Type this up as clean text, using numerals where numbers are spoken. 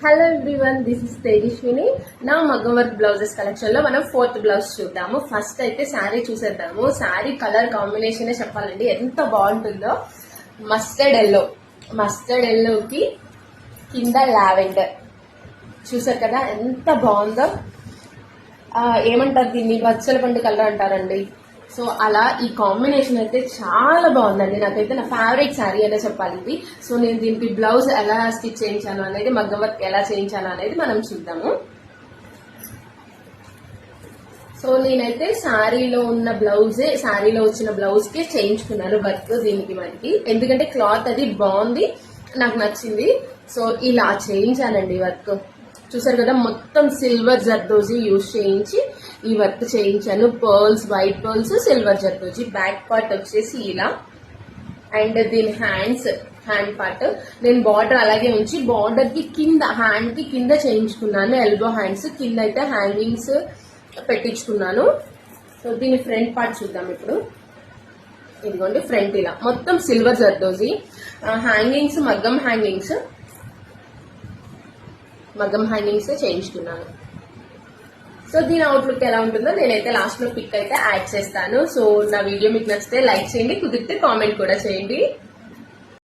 Hello everyone, this is Tejaswini. నా మగ్గం work blouses collection లో మనం 4th బ్లౌజ్ చూద్దాము. ఫస్ట్ అయితే శారీ చూసేద్దాము. శారీ కలర్ కాంబినేషన్ చెప్పాలండి ఎంత బాగుంటుందో. మస్టర్డ్ ఎల్లోకి కింద లావెండర్ చూసారు కదా ఎంత బాగుందో. ఏమంటారు దీన్ని, బచ్చల పండు కలర్ అంటారండి. సో అలా ఈ కాంబినేషన్ అయితే చాలా బాగుందండి. నాకైతే నా ఫేవరెట్ శారీ అనే చెప్పాలి ఇది. సో నేను దీనికి బ్లౌజ్ ఎలా స్టిచ్ చేయించాను అనేది, మగ్గం వర్క్ ఎలా చేయించాను అనేది మనం చూద్దాము. సో నేనైతే శారీలో వచ్చిన బ్లౌజ్ కి చేయించుకున్నాను వర్క్ దీనికి మనకి, ఎందుకంటే క్లాత్ అది బాగుంది, నాకు నచ్చింది. సో ఇలా చేయించానండి వర్క్. చూసారు కదా, మొత్తం సిల్వర్ జర్దోజీ యూజ్ చేయించి ఈ వర్క్ చేయించాను. Pearls, white pearls, silver zardozi. Back part వచ్చేసి ఇలా, అండ్ దీని హ్యాండ్ పార్ట్ నేను బార్డర్ అలాగే ఉంచి బార్డర్ కి కింద, హ్యాండ్ కి కింద చేయించుకున్నాను. ఎల్బో హ్యాండ్స్ కింద అయితే హ్యాంగింగ్స్ పెట్టించుకున్నాను. సో దీని ఫ్రంట్ పార్ట్ చూద్దాం ఇప్పుడు. ఇదిగోండి ఫ్రంట్ ఇలా మొత్తం సిల్వర్ జర్దోజీ. హ్యాంగింగ్స్ మగ్గం హ్యాంగింగ్స్ చేయించుకున్నాను. సో దీని అవుట్లుక్ ఎలా ఉంటుందో నేనైతే లాస్ట్ లో పిక్ అయితే యాడ్ చేస్తాను. సో నా వీడియో మీకు నచ్చితే లైక్ చేయండి, కుదిరితే కామెంట్ కూడా చేయండి.